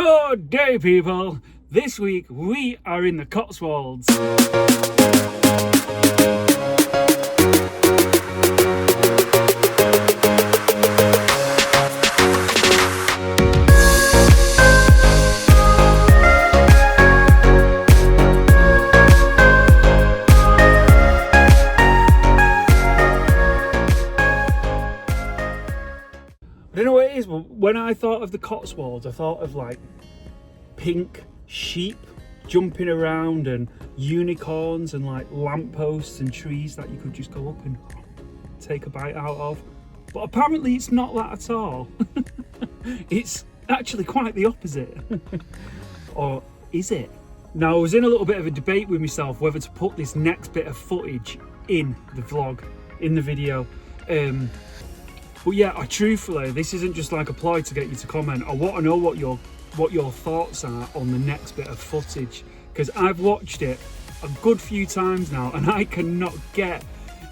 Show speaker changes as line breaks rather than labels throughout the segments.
Good day, people. This week we are in the Cotswolds. I don't know what it is, but when I thought of the Cotswolds, I thought of like pink sheep jumping around and unicorns and like lampposts and trees that you could just go up and take a bite out of. But apparently it's not that at all. It's actually quite the opposite. Or is it? Now, I was in a little bit of a debate with myself whether to put this next bit of footage in the vlog, in the video. But yeah, truthfully, this isn't just like a ploy to get you to comment. I want to know what your thoughts are on the next bit of footage, because I've watched it a good few times now and I cannot get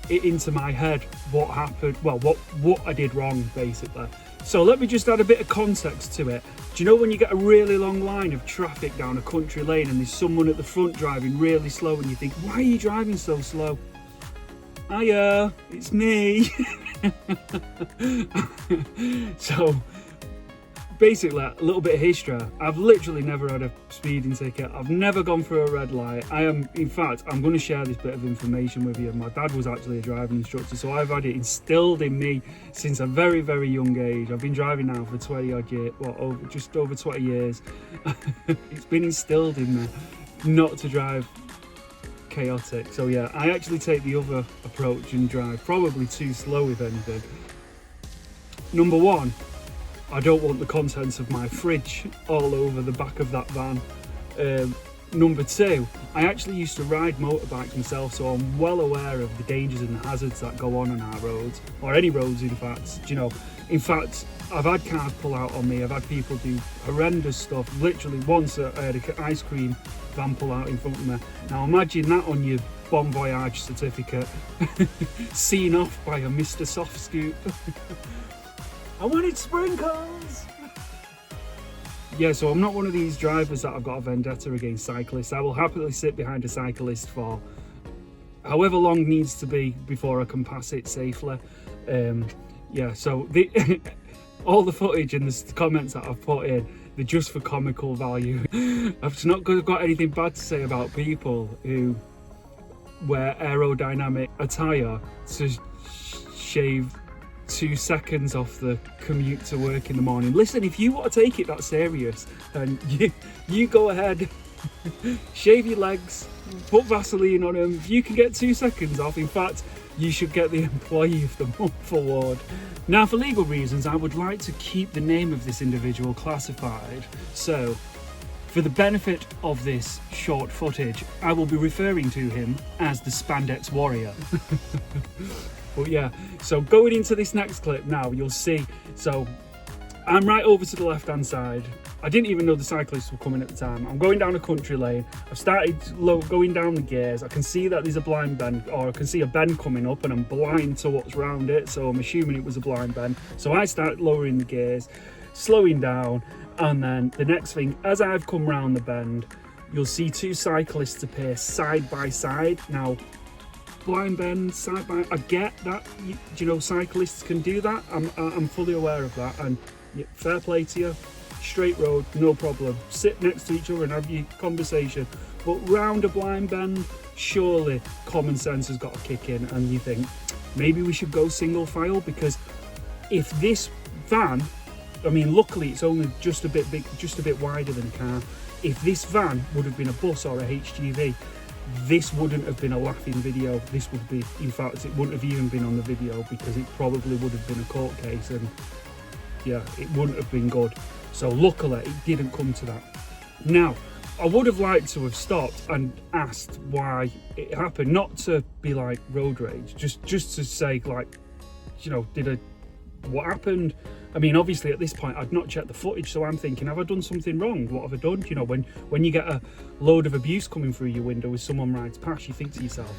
it into my head what happened, well, what I did wrong, basically. So let me just add a bit of context to it. Do you know when you get a really long line of traffic down a country lane and there's someone at the front driving really slow and you think, why are you driving so slow? Hiya, it's me. So basically, a little bit of history. I've literally never had a speeding ticket. I've never gone through a red light. In fact, I'm going to share this bit of information with you. My dad was actually a driving instructor, so I've had it instilled in me since a very, very young age. I've been driving now for 20 odd years, well, just over 20 years. It's been instilled in me not to drive chaotic. So yeah, I actually take the other approach and drive probably too slow, if anything. Number one, I don't want the contents of my fridge all over the back of that van. Number two, I actually used to ride motorbikes myself, so I'm well aware of the dangers and the hazards that go on our roads, or any roads in fact. You know, in fact, I've had cars pull out on me, I've had people do horrendous stuff. Literally once I had an ice cream van pull out in front of me. Now imagine that on your Bon Voyage certificate, seen off by a Mr. Soft Scoop. I wanted sprinkles! Yeah, so I'm not one of these drivers that I've got a vendetta against cyclists. I will happily sit behind a cyclist for however long needs to be before I can pass it safely. Yeah, so all the footage and the comments that I've put in, they're just for comical value. I've not got anything bad to say about people who wear aerodynamic attire to shave 2 seconds off the commute to work in the morning. Listen, if you want to take it that serious, then you go ahead. Shave your legs, put Vaseline on them. If you can get 2 seconds off, in fact, you should get the Employee of the Month award. Now, for legal reasons, I would like to keep the name of this individual classified. So, for the benefit of this short footage, I will be referring to him as the Spandex Warrior. But yeah, so going into this next clip now, you'll see, so I'm right over to the left hand side. I didn't even know the cyclists were coming at the time. I'm going down a country lane. I've started going down the gears. I can see that there's a blind bend, or I can see a bend coming up, and I'm blind to what's around it, so I'm assuming it was a blind bend. So I start lowering the gears, slowing down, and then the next thing, as I've come round the bend, you'll see 2 cyclists appear side by side. Now, blind bend, side by, I get that, you know, cyclists can do that. I'm fully aware of that, and yeah, fair play to you. Straight road, no problem. Sit next to each other and have your conversation. But round a blind bend, surely common sense has got to kick in, and you think maybe we should go single file, because if this van, I mean, luckily it's only just a bit big, just a bit wider than a car. If this van would have been a bus or a HGV, this wouldn't have been a laughing video. This would be, in fact, it wouldn't have even been on the video, because it probably would have been a court case, and yeah, it wouldn't have been good. So luckily it didn't come to that. Now, I would have liked to have stopped and asked why it happened, not to be like road rage, just to say, like, you know, what happened? I mean, obviously at this point I'd not checked the footage, so I'm thinking, have I done something wrong? What have I done? You know, when you get a load of abuse coming through your window as someone rides past, you think to yourself,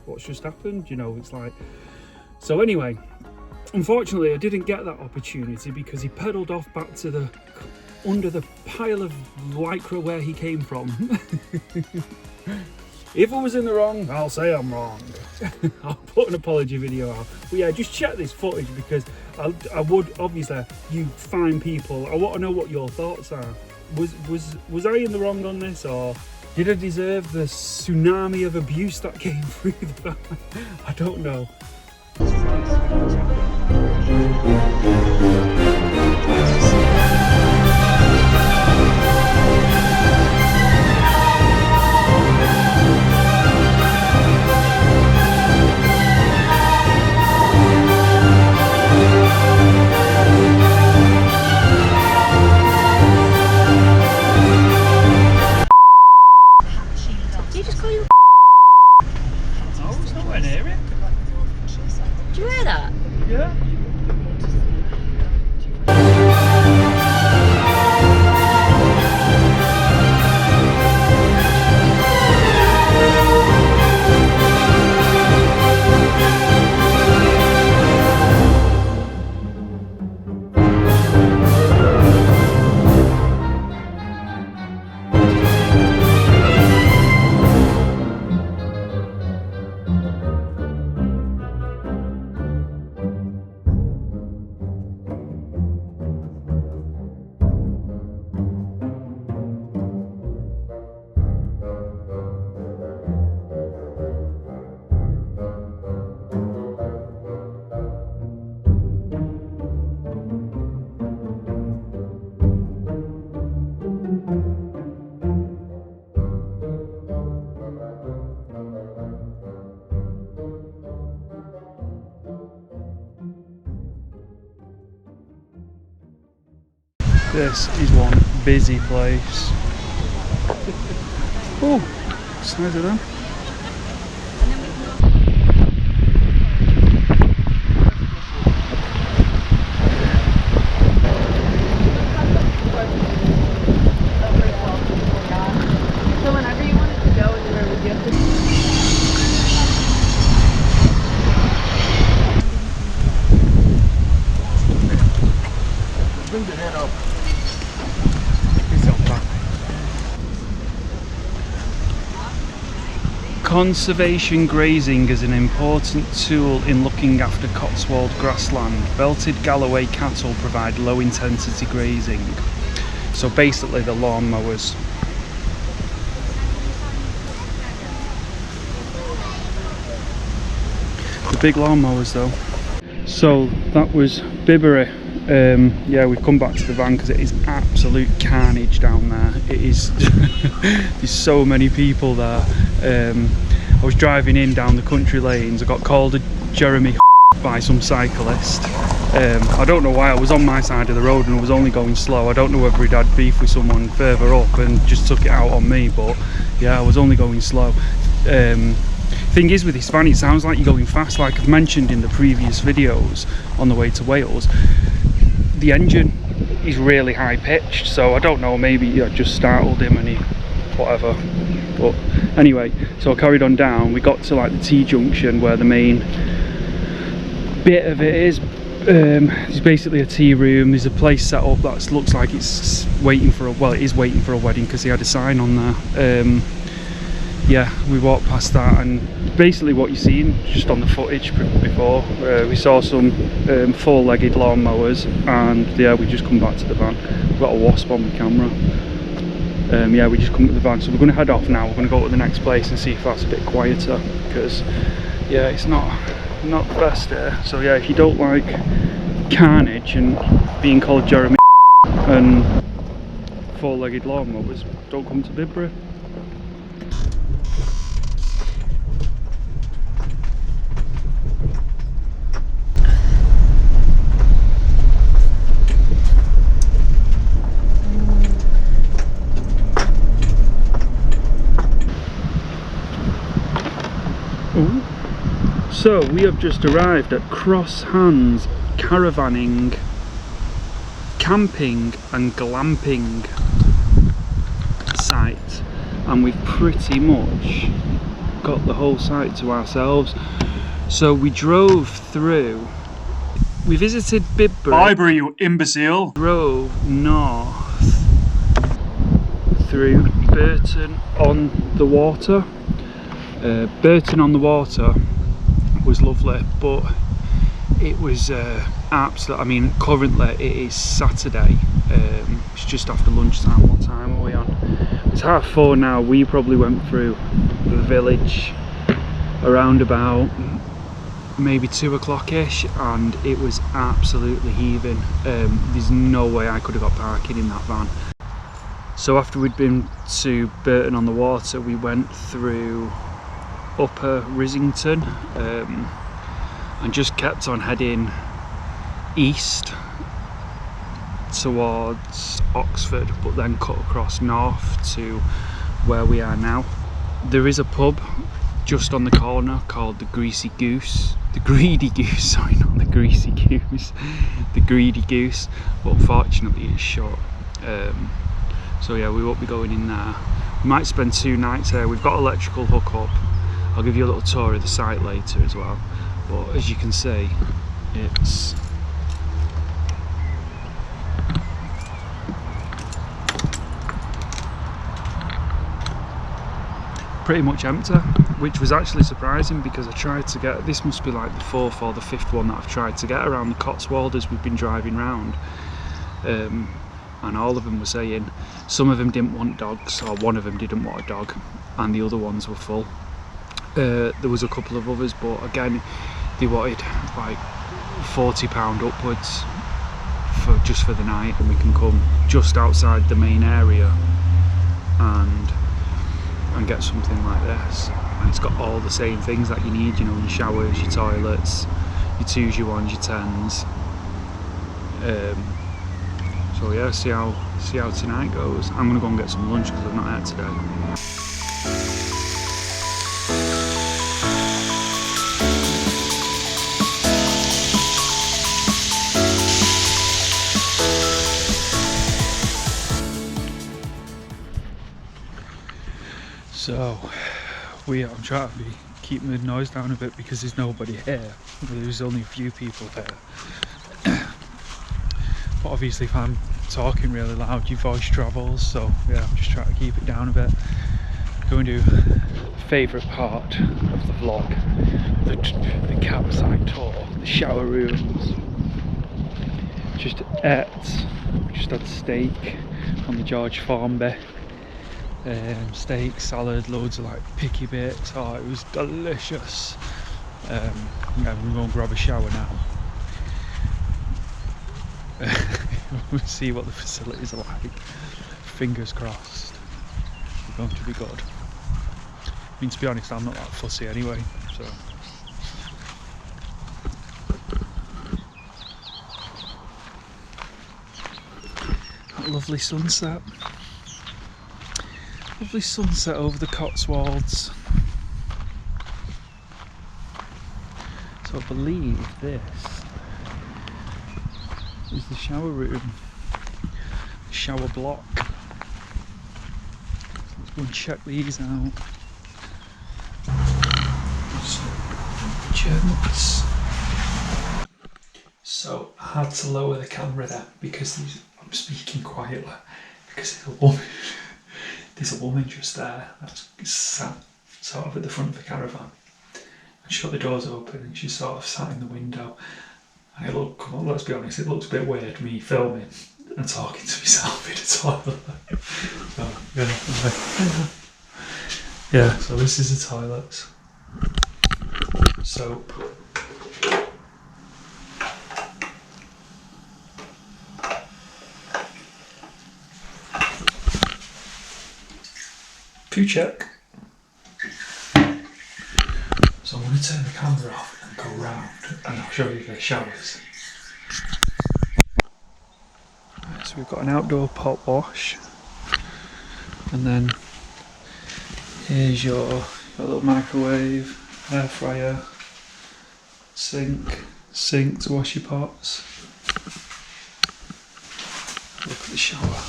what's just happened? You know, it's like, so anyway, unfortunately I didn't get that opportunity, because he pedalled off back to the under the pile of lycra where he came from. If I was in the wrong, I'll say I'm wrong. I'll put an apology video out. But yeah, just check this footage because I would, obviously, you fine people, I want to know what your thoughts are. Was I in the wrong on this, or did I deserve the tsunami of abuse that came through the van? I don't know. This is one busy place. Oh, size of them.
So whenever you wanted to go anywhere, would you have to?
Bring the head up.
Conservation grazing is an important tool in looking after Cotswold grassland. Belted Galloway cattle provide low intensity grazing. So basically the lawn mowers. The big lawn mowers though. So that was Bibury. Yeah, we've come back to the van because it is absolute carnage down there. It is there's so many people there. I was driving in down the country lanes. I got called a Jeremy by some cyclist. I don't know why. I was on my side of the road and I was only going slow. I don't know whether he'd had beef with someone further up and just took it out on me, but yeah, I was only going slow. Thing is with this van, it sounds like you're going fast. Like I've mentioned in the previous videos on the way to Wales, the engine is really high pitched, so I don't know, maybe I just startled him and he whatever. But anyway, so I carried on down. We got to like the T-junction where the main bit of it is. There's basically a tea room. There's a place set up that looks like it's waiting for a, well, it is waiting for a wedding because they had a sign on there. Yeah, we walked past that, and basically what you've seen just on the footage before, we saw some four-legged lawnmowers, and yeah, we just come back to the van. We've got a wasp on the camera. Yeah, we just come to the van, so we're going to head off now. We're going to go to the next place and see if that's a bit quieter, because yeah, it's not the best here. So yeah, if you don't like carnage and being called Jeremy and four-legged lawnmowers, don't come to Bibury. So we have just arrived at Cross Hands Caravanning Camping and Glamping site, and we've pretty much got the whole site to ourselves. So we drove through, we visited Bibury,
you imbecile.
drove north through Bourton-on-the-Water. Bourton-on-the-Water was lovely, but it was absolute. I mean, currently it is Saturday. It's just after lunchtime. What time are we on? It's 4:30 now. We probably went through the village around about maybe 2 o'clock-ish, and it was absolutely heaving. There's no way I could have got parking in that van. So after we'd been to Bourton-on-the-Water, we went through Upper Risington and just kept on heading east towards Oxford, but then cut across north to where we are now. There is a pub just on the corner called the Greasy Goose. The Greedy Goose, sorry, not the Greasy Goose. The Greedy Goose, but unfortunately it's shut. So yeah, we won't be going in there. We might spend 2 nights there. We've got electrical hookup. I'll give you a little tour of the site later as well. But as you can see, it's pretty much empty, which was actually surprising because I tried to get, this must be like the 4th or the 5th one that I've tried to get around the Cotswolds as we've been driving round, and all of them were saying some of them didn't want dogs, or one of them didn't want a dog, and the other ones were full. There was a couple of others, but again they wanted like £40 upwards just for the night, and we can come just outside the main area and get something like this, and it's got all the same things that you need, you know, your showers, your toilets, your 2s, your 1s, your 10s. So yeah, see how tonight goes. I'm gonna go and get some lunch because I've not had today. So I'm trying to keep the noise down a bit because there's nobody here. There's only a few people here. But obviously if I'm talking really loud, your voice travels, so yeah, I'm just trying to keep it down a bit. Going to the favourite part of the vlog, the campsite tour, the shower rooms. Just had steak on the George Formby. Steak, salad, loads of like picky bits. Oh, it was delicious. Yeah, we're going to grab a shower now. We'll see what the facilities are like. Fingers crossed. They're going to be good. I mean, to be honest, I'm not that fussy anyway, so. That lovely sunset. Lovely sunset over the Cotswolds. So I believe this is the shower room, the shower block. So let's go and check these out. So I had to lower the camera there because I'm speaking quietly because there's a woman just there that's sat sort of at the front of the caravan, and she got the doors open and she sort of sat in the window, and let's be honest, it looks a bit weird me filming and talking to myself in a toilet. So yeah, so this is the toilets. Soap. Poo check. So I'm going to turn the camera off and go round and I'll show you the showers. Right, so we've got an outdoor pot wash, and then here's your little microwave, air fryer, sink to wash your pots. Look at the shower.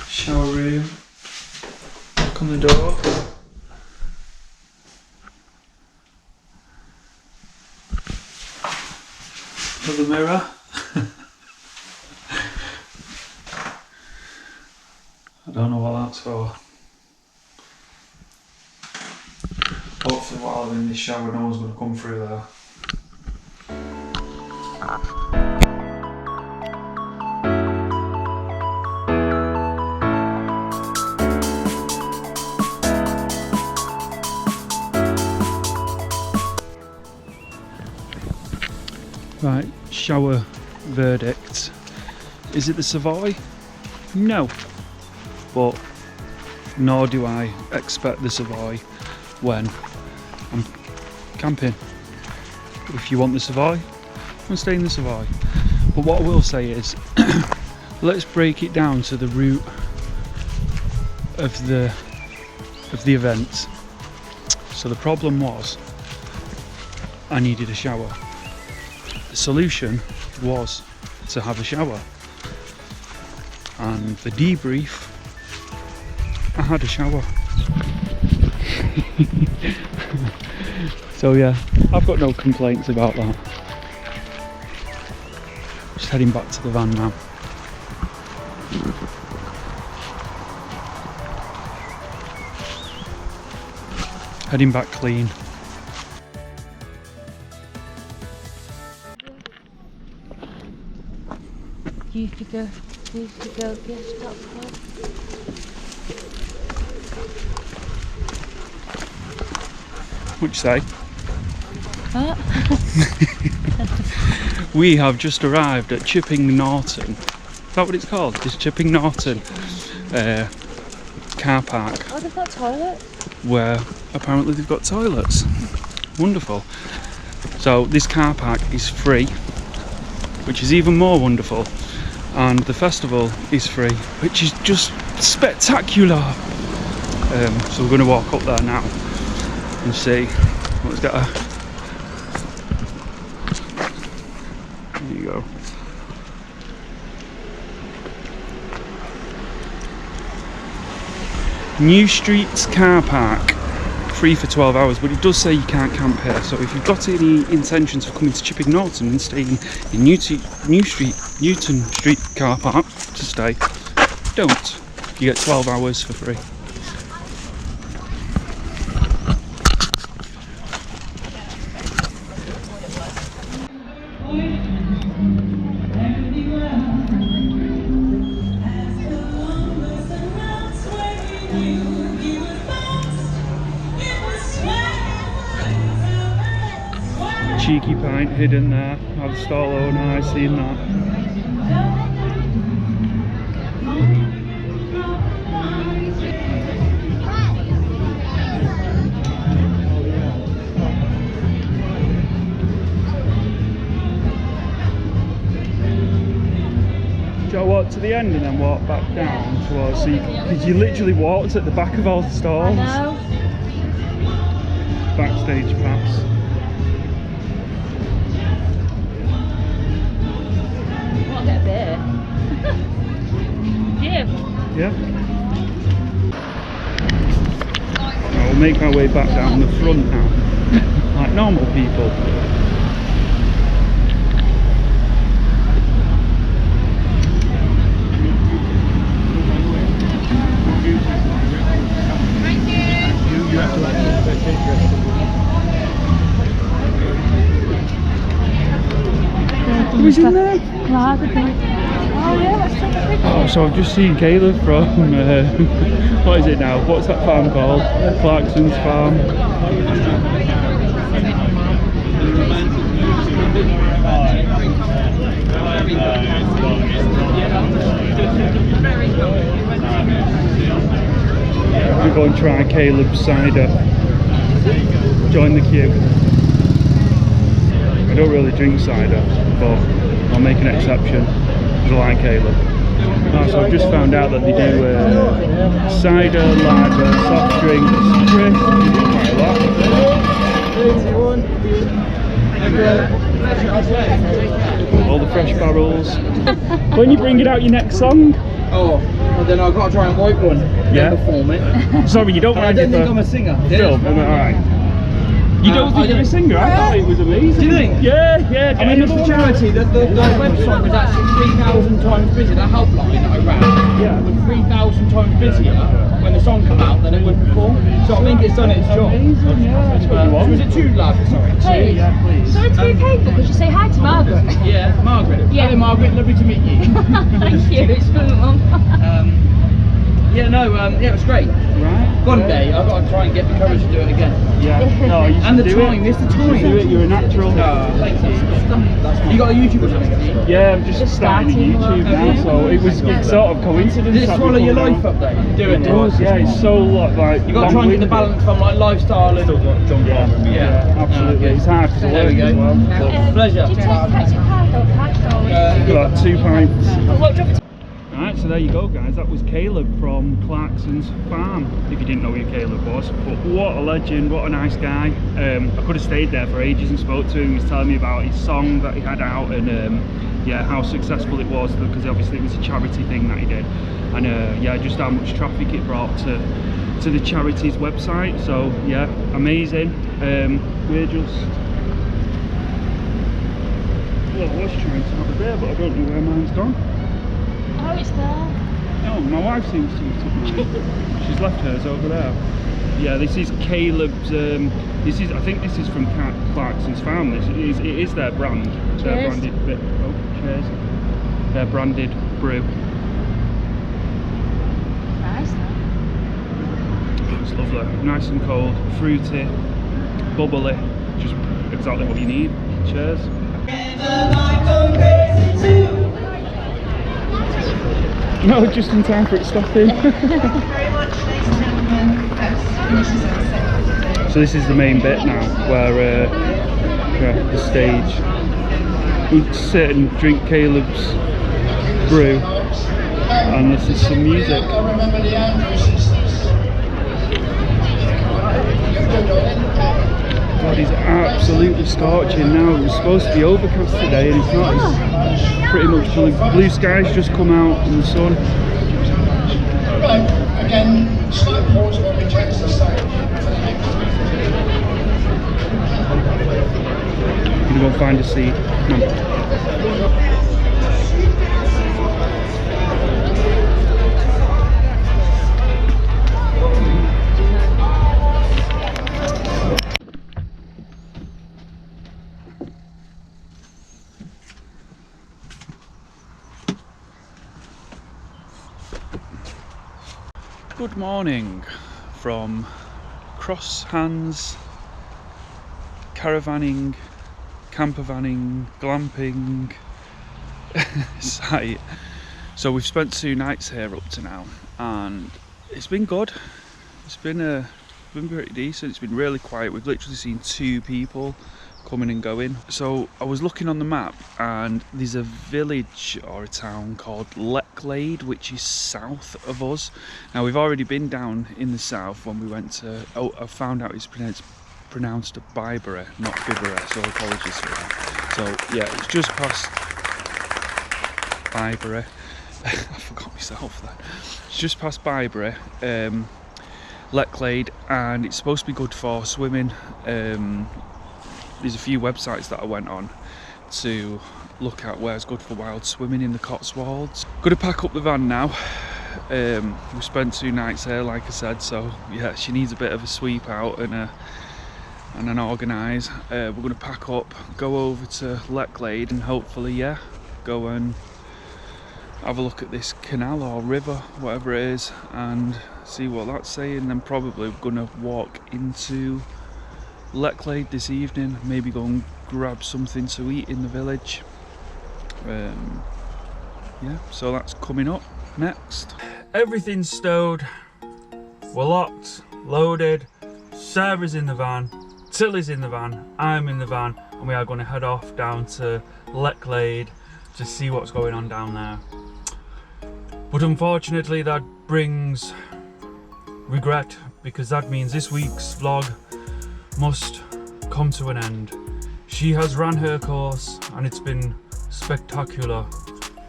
Shower room, look on the door. Another mirror. Don't know what that's for. Hopefully while I'm in this shower no one's going to come through there. Right, shower verdict. Is it the Savoy? No. But nor do I expect the Savoy when I'm camping. If you want the Savoy, I'm stay in the Savoy. But what I will say is, let's break it down to the root of the event. So the problem was, I needed a shower. The solution was to have a shower, and the debrief, I had a shower. So yeah, I've got no complaints about that. Just heading back to the van now. Heading back clean.
Used to go get popcorn.
What'd you say?
Huh?
We have just arrived at Chipping Norton. Is that what it's called? It's Chipping Norton car park.
Oh, they've got toilets?
Where apparently they've got toilets. Wonderful. So this car park is free, which is even more wonderful. And the festival is free, which is just spectacular. So we're going to walk up there now and see. Let's get a... There you go. New Streets car park, free for 12 hours, but it does say you can't camp here. So if you've got any intentions of coming to Chipping Norton and staying in Newton Street car park to stay, don't. You get 12 hours for free. Cheeky pint hidden there. I've stall owner, I've seen that. Do you walk to the end and then walk back down towards the... Because you literally walked at the back of all the stalls.
I know.
Backstage pass.
I'll get a beer.
Yeah. I'll make our way back down the front now, like normal people. Who's in there?
Oh yeah, let's take a picture.
Oh, so I've just seen Kaleb from, what is it now? What's that farm called? Clarkson's farm. We're going to try Kaleb's cider. Join the queue. I don't really drink cider, but I'll make an exception because I like Kaleb. So I've just found out that they do cider, lager, soft drinks, crisps, quite a lot. All the fresh barrels. When you bringing out your next song?
Oh, well then I've got to try and write one.
Yeah.
Perform it.
Sorry, you don't
I
mind
don't
if
think I'm a singer.
film? Alright. You don't think you're a singer? I thought it was amazing.
Do you think?
Yeah.
I mean, it was for charity. The website was actually 3,000 times busy. That helpline that I ran.
Yeah.
Was 3,000 times busy. Was it 2 lads? Sorry.
Please.
Yeah, please.
Sorry to be painful, could you say hi to Margaret?
Yeah, Margaret.
Yeah.
Hello, Margaret. Lovely to meet you.
Thank you, it's from Mum.
Yeah, it was great.
Right.
One day I've got to try and get the courage to do it again.
Yeah. No, you
And the
should do
time,
it.
it's the
You
time.
should do it. You're a natural.
Thank you. You got a YouTube channel?
Yeah, I'm just starting a YouTube now, so it's sort of coincidence.
Does it
that
swallow
we
your
come
life
down.
up though? Doing
It
it.
does, yeah. It's so like.
You got to try and get the balance from like lifestyle and
Yeah, absolutely. It's hard because I
There we
work
go.
as well.
Pleasure.
Do you take pets or cash or cash or?
Got 2 pints.
What do you want me to?
Alright, so there you go guys, that was Kaleb from Clarkson's farm, if you didn't know who Kaleb was. But what a legend, what a nice guy. I could have stayed there for ages and spoke to him. He was telling me about his song that he had out and yeah, how successful it was, because obviously it was a charity thing that he did. And yeah, just how much traffic it brought to the charity's website. So yeah, amazing. We're just... Well, I was trying to have a beer, but I don't know where mine's gone.
Oh, it's there.
No, my wife seems to have took mine. She's left hers over there. Yeah, this is Kaleb's. I think this is from Clarkson's farm. It is their brand.
Cheers.
Their branded bit. Oh, cheers. Their branded brew.
Nice though.
It's lovely. Nice and cold, fruity, bubbly. Just exactly what you need. Cheers. No, just in time for it stopping. So this is the main bit now, where yeah, the stage. We sit and drink Kaleb's brew, and this is some music. God, it's absolutely scorching now. It was supposed to be overcast today, and it's not. It's pretty much blue skies just come out in the sun.
Right, again, slight pause when we change the side.
I'm gonna go and find a seat. Come on. Good morning from Cross Hands Caravanning Campervanning Glamping site. So we've spent 2 nights here up to now, and it's been good. It's been pretty decent. It's been really quiet. We've literally seen 2 people coming and going. So I was looking on the map, and there's a village or a town called Lechlade, which is south of us. Now we've already been down in the south when we went to, I found out it's pronounced Bibury, not Bibury, so apologies for that. So yeah, it's just past Bibury. I forgot myself there. It's just past Bibury, Lechlade, and it's supposed to be good for swimming. There's a few websites that I went on to look at where's good for wild swimming in the Cotswolds. Got to pack up the van now. We spent 2 nights here, like I said, so yeah, she needs a bit of a sweep out and an organise. We're going to pack up, go over to Lechlade, and hopefully, yeah, go and have a look at this canal or river, whatever it is, and see what that's saying. Then probably we're going to walk into Lechlade this evening, maybe go and grab something to eat in the village. Yeah, so that's coming up next. Everything's stowed, we're locked, loaded, Sarah's in the van, Tilly's in the van, I'm in the van, and we are going to head off down to Lechlade to see what's going on down there. But unfortunately that brings regret, because that means this week's vlog must come to an end. She has ran her course and it's been spectacular.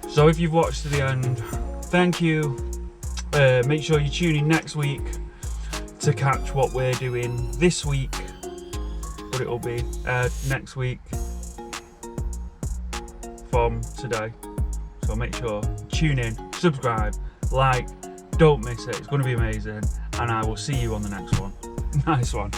So if you've watched to the end, thank you. Make sure you tune in next week to catch what we're doing this week, but it'll be next week from today. So make sure, tune in, subscribe, like, don't miss it. It's going to be amazing, and I will see you on the next one. Nice one.